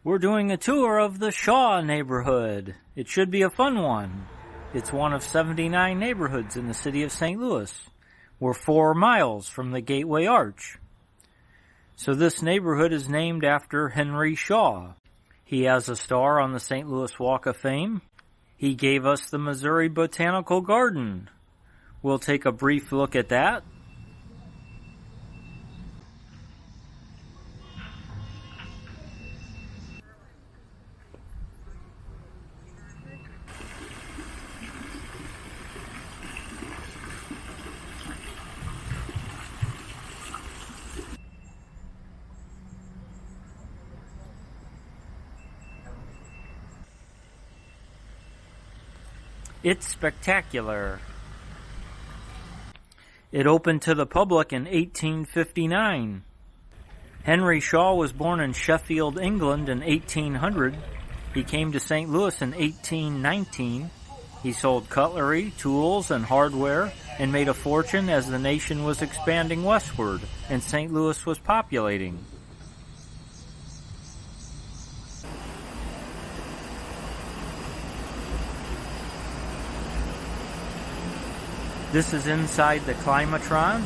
We're doing a tour of the Shaw neighborhood. It should be a fun one. It's one of 79 neighborhoods in the city of St. Louis. We're 4 miles from the Gateway Arch. So this neighborhood is named after Henry Shaw. He has a star on the St. Louis Walk of Fame. He gave us the Missouri Botanical Garden. We'll take a brief look at that. It's spectacular. It opened to the public in 1859. Henry Shaw was born in Sheffield, England in 1800. He came to St. Louis in 1819. He sold cutlery, tools, and hardware and made a fortune as the nation was expanding westward and St. Louis was populating. This is inside the Climatron.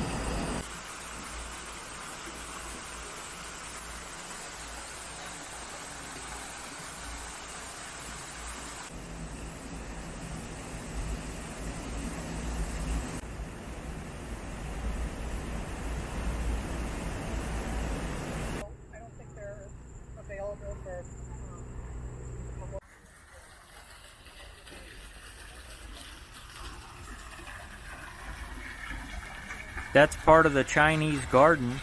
I don't think they're available for public. That's part of the Chinese garden.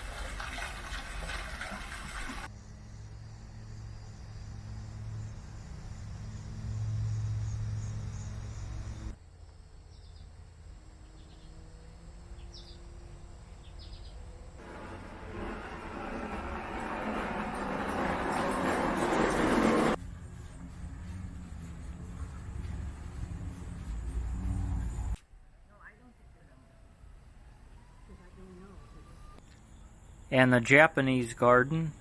And the Japanese garden.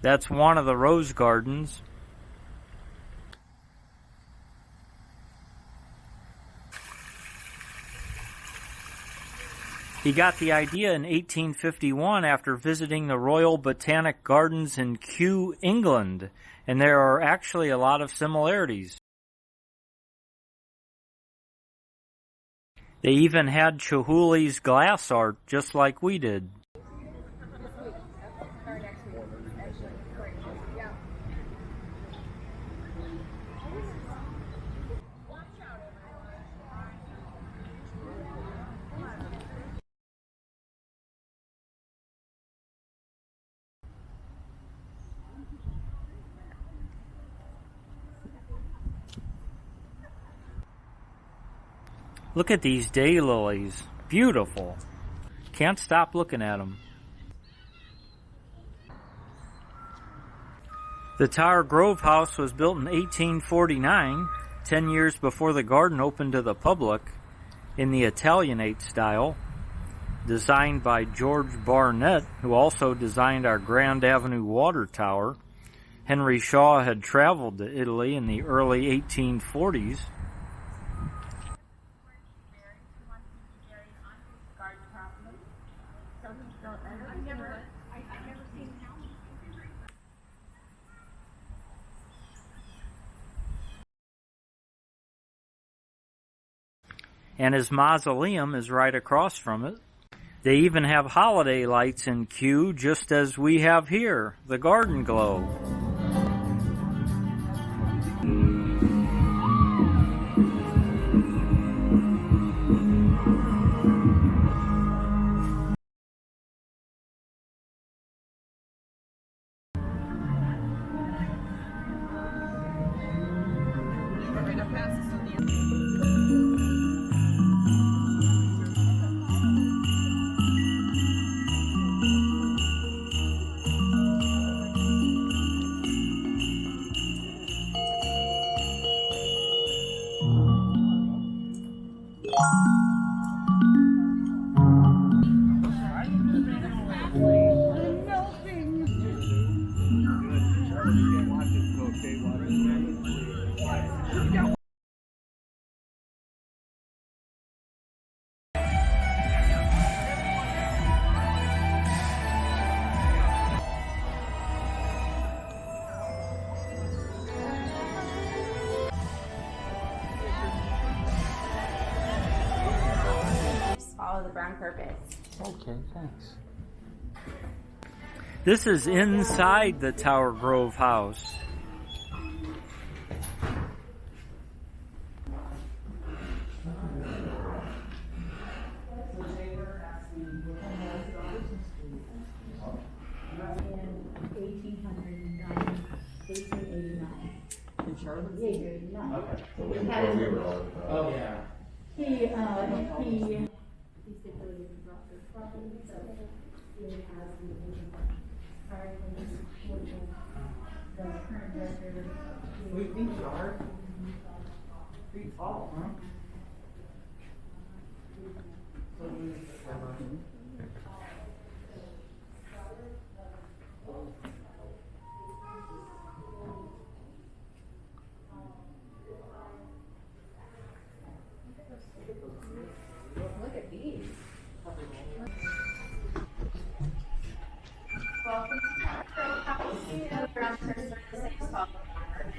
That's one of the rose gardens. He got the idea in 1851 after visiting the Royal Botanic Gardens in Kew, England, and there are actually a lot of similarities. They even had Chihuly's glass art, just like we did. Look at these daylilies. Beautiful. Can't stop looking at them. The Tower Grove house was built in 1849, 10 years before the garden opened to the public, in the Italianate style, designed by George Barnett, who also designed our Grand Avenue water tower. Henry Shaw had traveled to Italy in the early 1840s. And his mausoleum is right across from it. They even have holiday lights in Kew, just as we have here, the Garden Glow. Follow the brown carpet. Okay, thanks. This is inside the Tower Grove house. Oh, yeah. He stipulated to drop the property, so he has the hired the current director. We think you are. Pretty tall, huh? Look at these. Welcome to around the same spot.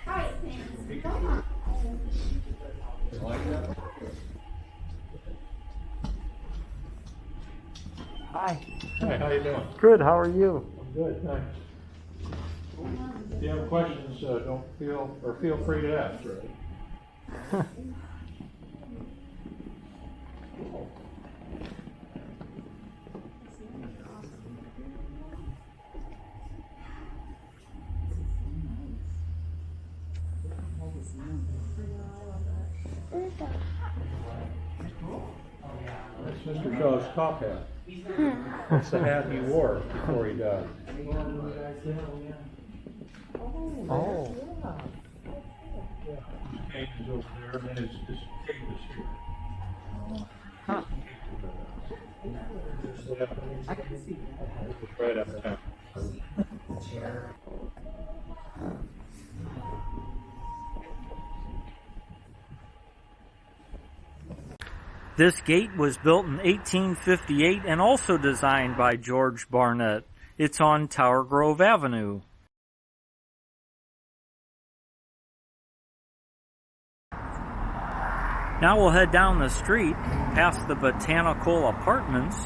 Hi, thanks. Hi. Hi, how you doing? Good, how are you? I'm good, thanks. If you have questions, don't feel free to ask, right? That's Mr. Shaw's top hat. That's the hat he wore before he died. Oh. Cage is over there, and then his cage is here. Huh. I can see that. It's right up there. This gate was built in 1858 and also designed by George Barnett. It's on Tower Grove Avenue. Now we'll head down the street, past the Botanical Apartments,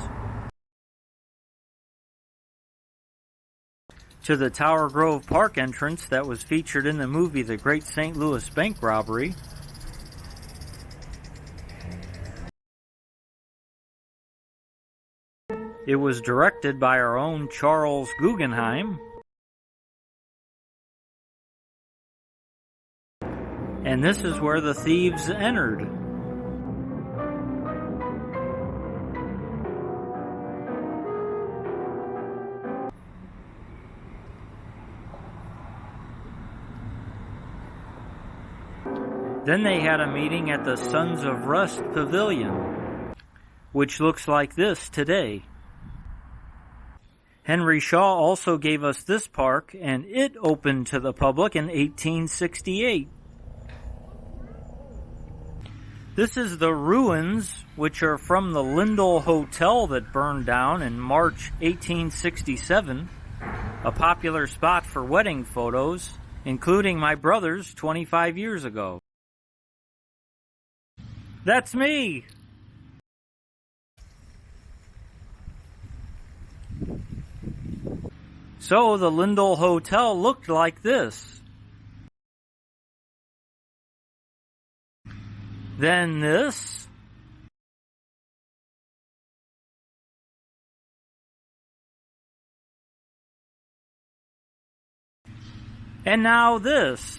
to the Tower Grove Park entrance that was featured in the movie The Great St. Louis Bank Robbery. It was directed by our own Charles Guggenheim. And this is where the thieves entered. Then they had a meeting at the Sons of Rust Pavilion, which looks like this today. Henry Shaw also gave us this park, and it opened to the public in 1868. This is the ruins, which are from the Lindell Hotel that burned down in March 1867, a popular spot for wedding photos, including my brother's 25 years ago. That's me! So the Lindell Hotel looked like this. Then this. And now this.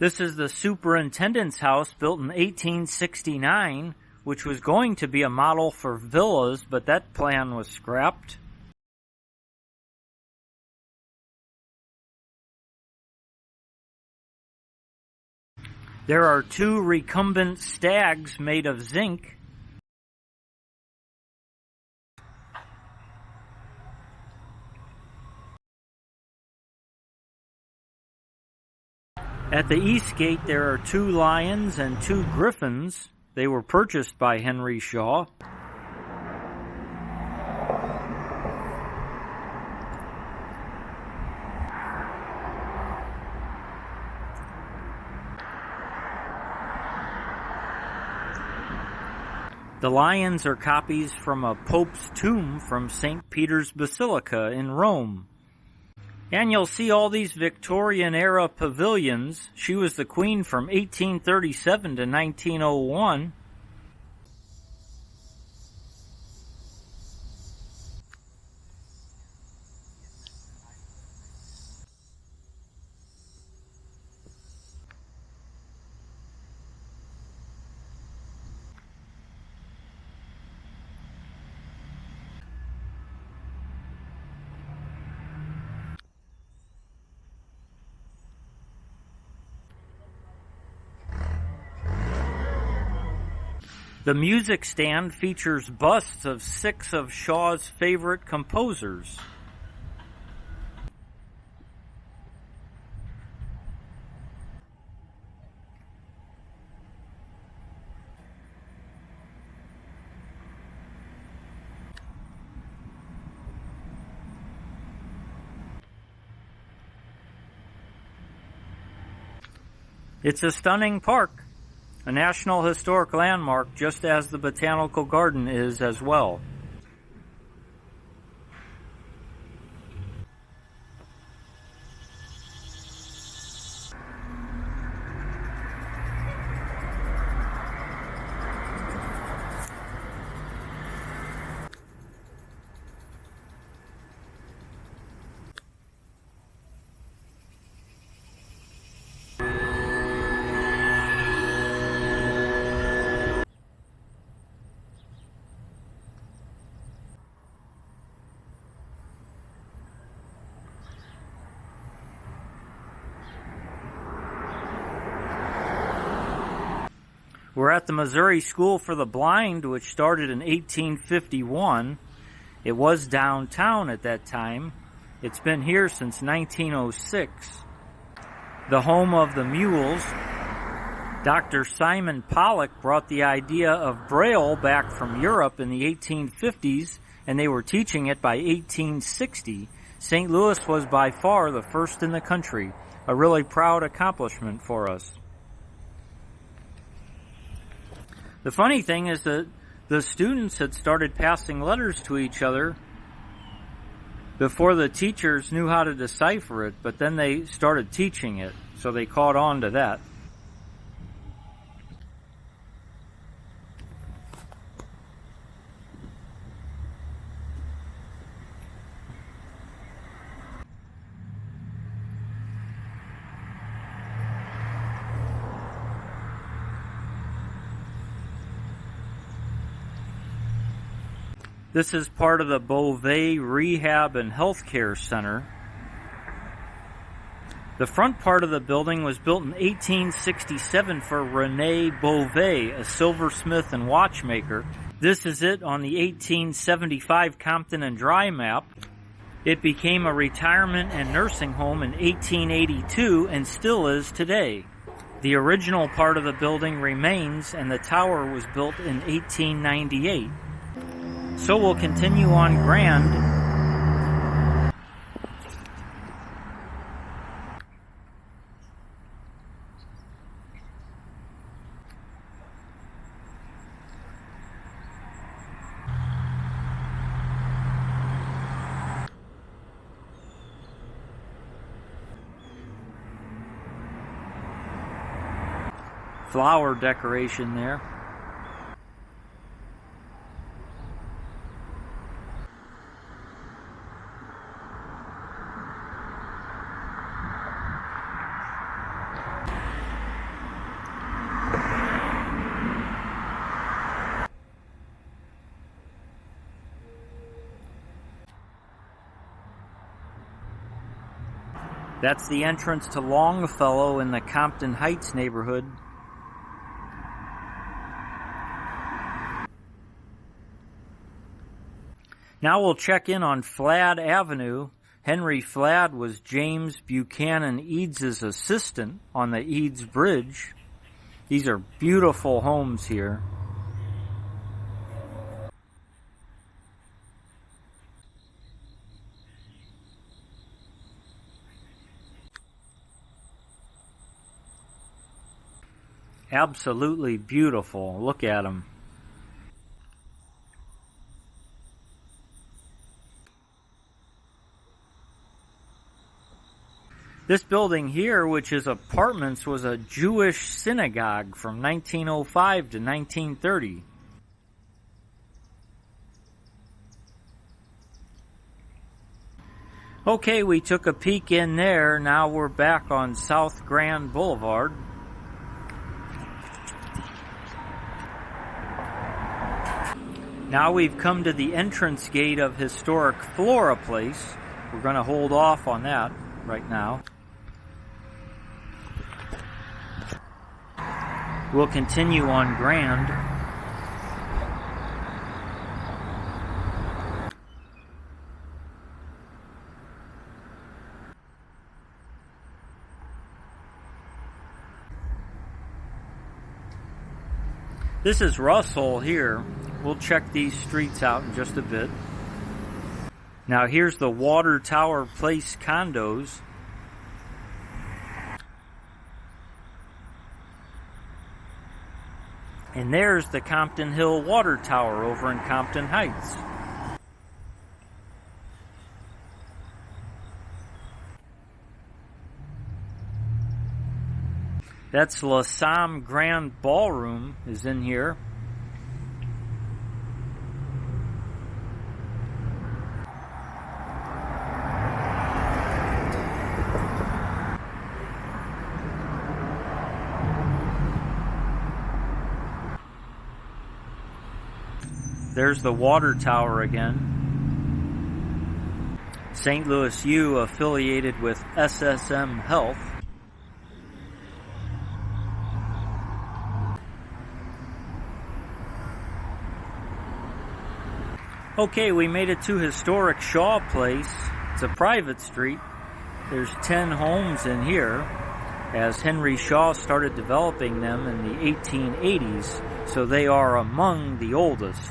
This is the superintendent's house, built in 1869, which was going to be a model for villas, but that plan was scrapped. There are 2 recumbent stags made of zinc. At the east gate there are 2 lions and 2 griffins. They were purchased by Henry Shaw. The lions are copies from a pope's tomb from St. Peter's Basilica in Rome. And you'll see all these Victorian-era pavilions. She was the queen from 1837 to 1901. The music stand features busts of 6 of Shaw's favorite composers. It's a stunning park, a National Historic Landmark, just as the Botanical Garden is as well. We're at the Missouri School for the Blind, which started in 1851. It was downtown at that time. It's been here since 1906. The home of the mules. Dr. Simon Pollock brought the idea of Braille back from Europe in the 1850s, and they were teaching it by 1860. St. Louis was by far the first in the country, a really proud accomplishment for us. The funny thing is that the students had started passing letters to each other before the teachers knew how to decipher it, but then they started teaching it, so they caught on to that. This is part of the Beauvais Rehab and Healthcare Center. The front part of the building was built in 1867 for Rene Beauvais, a silversmith and watchmaker. This is it on the 1875 Compton and Dry map. It became a retirement and nursing home in 1882 and still is today. The original part of the building remains, and the tower was built in 1898. So we'll continue on Grand. Flower decoration there. That's the entrance to Longfellow in the Compton Heights neighborhood. Now we'll check in on Flad Avenue. Henry Flad was James Buchanan Eads' assistant on the Eads Bridge. These are beautiful homes here. Absolutely beautiful. Look at them. This building here, which is apartments, was a Jewish synagogue from 1905 to 1930. Okay, we took a peek in there. Now we're back on South Grand Boulevard. Now we've come to the entrance gate of historic Flora Place. We're going to hold off on that right now. We'll continue on Grand. This is Russell here. We'll check these streets out in just a bit. Now here's the Water Tower Place condos. And there's the Compton Hill Water Tower over in Compton Heights. That's Saum Grand Ballroom is in here. There's the water tower again. St. Louis U affiliated with SSM Health. Okay, we made it to historic Shaw Place. It's a private street. There's 10 homes in here, as Henry Shaw started developing them in the 1880s, so they are among the oldest.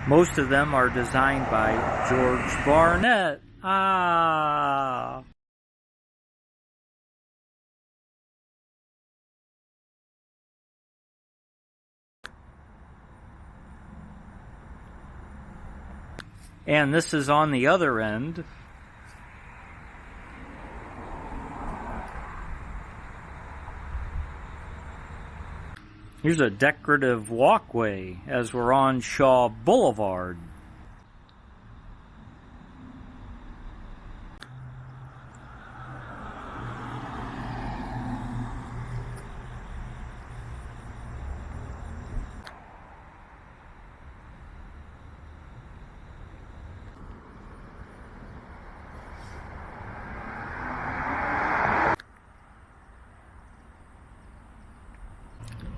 Most of them are designed by George Barnett. Ah! And this is on the other end. Here's a decorative walkway as we're on Shaw Boulevard.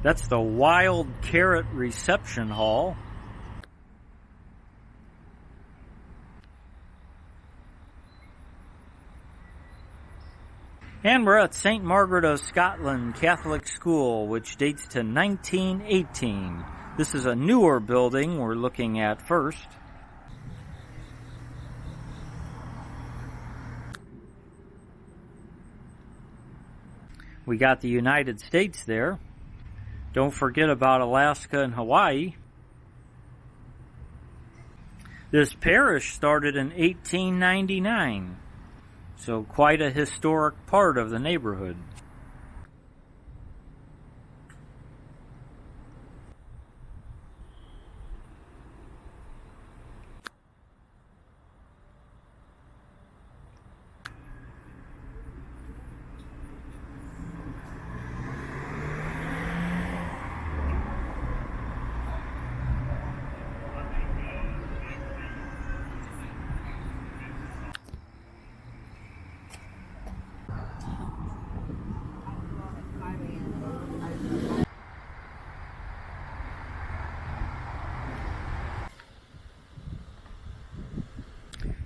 That's the Wild Carrot Reception Hall. And we're at St. Margaret of Scotland Catholic School, which dates to 1918. This is a newer building we're looking at first. We got the United States there. Don't forget about Alaska and Hawaii. This parish started in 1899, so quite a historic part of the neighborhood.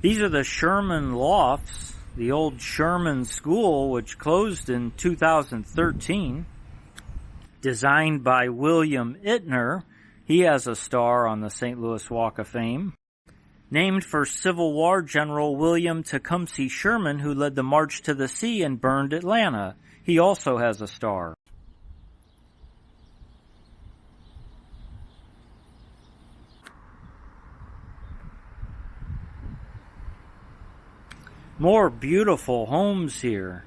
These are the Sherman Lofts, the old Sherman School, which closed in 2013. Designed by William Ittner. He has a star on the St. Louis Walk of Fame. Named for Civil War General William Tecumseh Sherman, who led the March to the Sea and burned Atlanta. He also has a star. More beautiful homes here.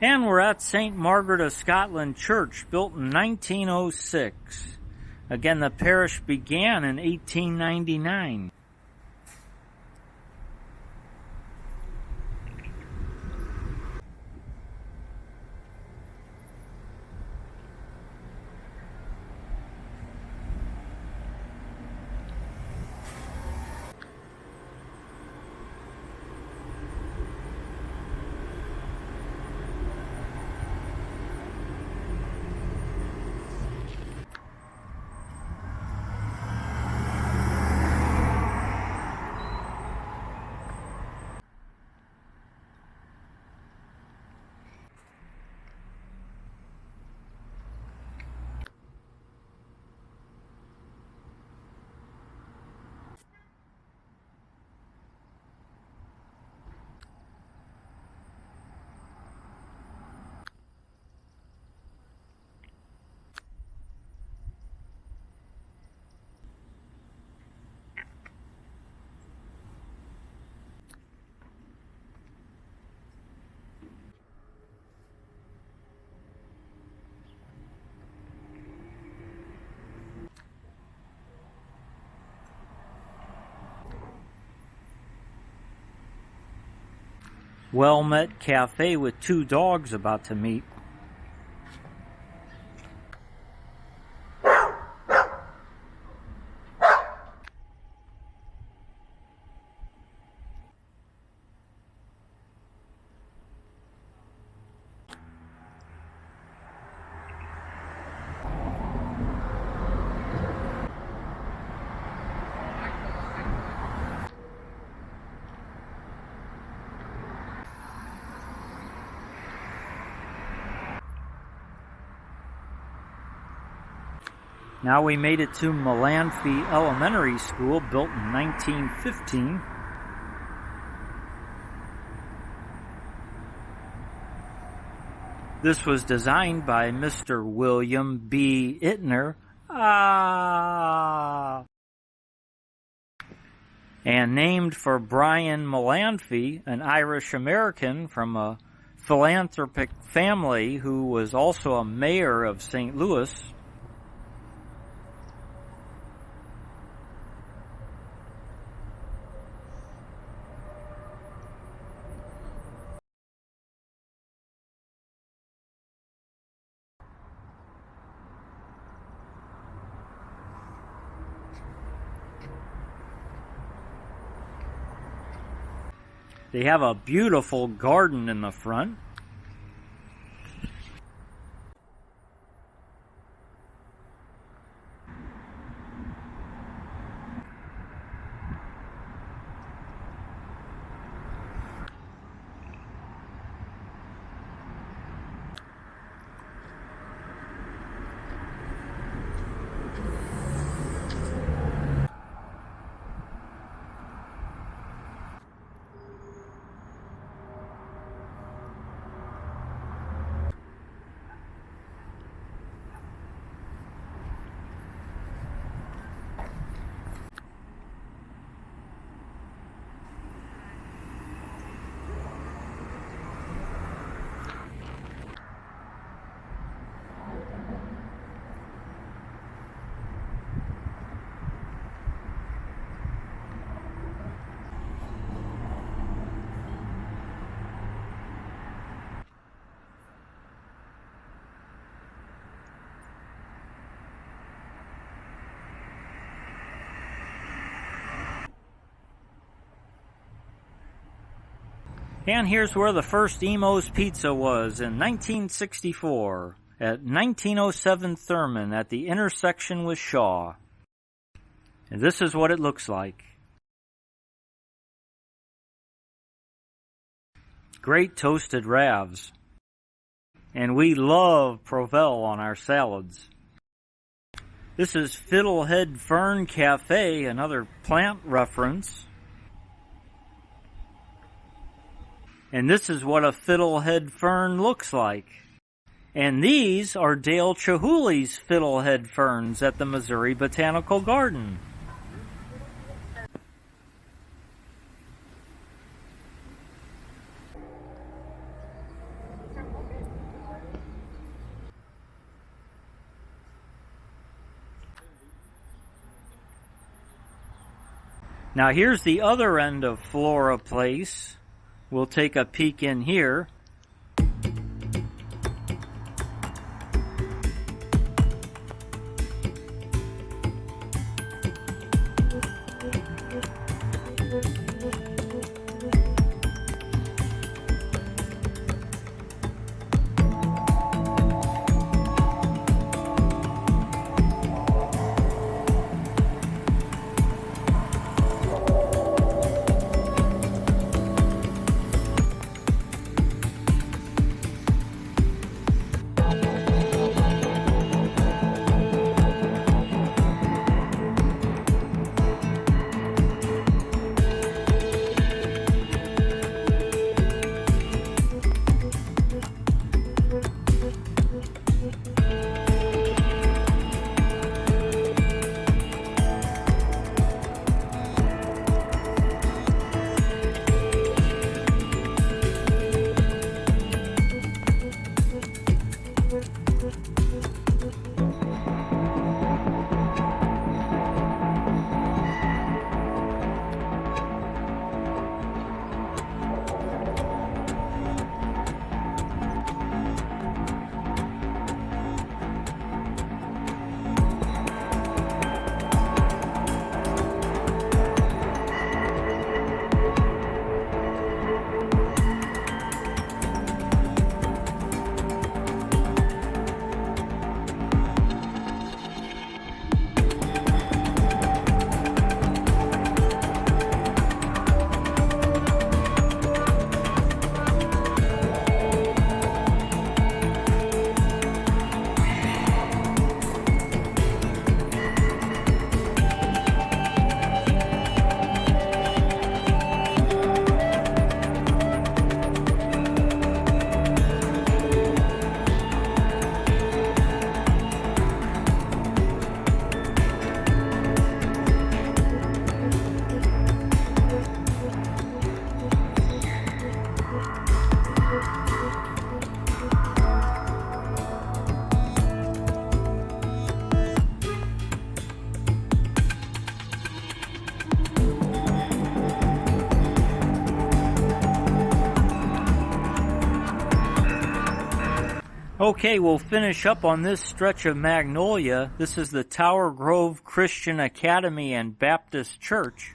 And we're at St. Margaret of Scotland Church, built in 1906. Again, the parish began in 1899. Well-met cafe with two dogs about to meet. Now we made it to Mullanphy Elementary School, built in 1915. This was designed by Mr. William B. Ittner. And named for Brian Mullanphy, an Irish-American from a philanthropic family who was also a mayor of St. Louis. They have a beautiful garden in the front. And here's where the first Emo's Pizza was in 1964 at 1907 Thurman at the intersection with Shaw. And this is what it looks like. Great toasted ravs. And we love Provel on our salads. This is Fiddlehead Fern Cafe, another plant reference. And this is what a fiddlehead fern looks like. And these are Dale Chihuly's fiddlehead ferns at the Missouri Botanical Garden. Now here's the other end of Flora Place. We'll take a peek in here. Okay, we'll finish up on this stretch of Magnolia. This is the Tower Grove Christian Academy and Baptist Church.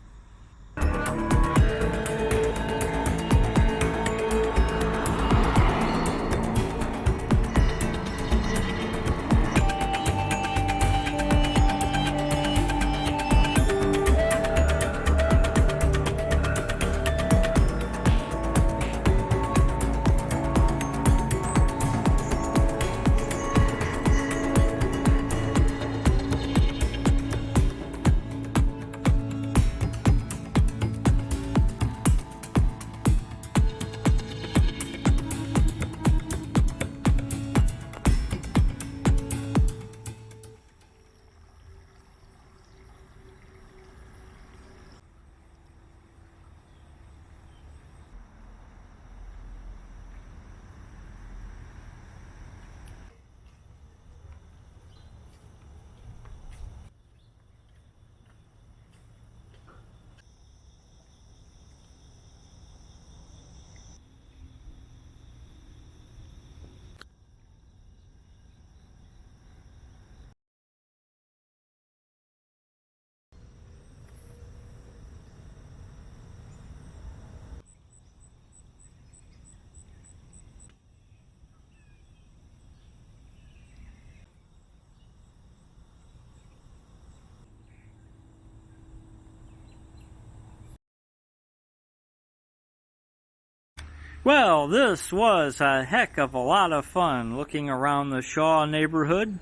Well, this was a heck of a lot of fun looking around the Shaw neighborhood.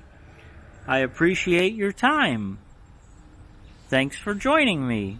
I appreciate your time. Thanks for joining me.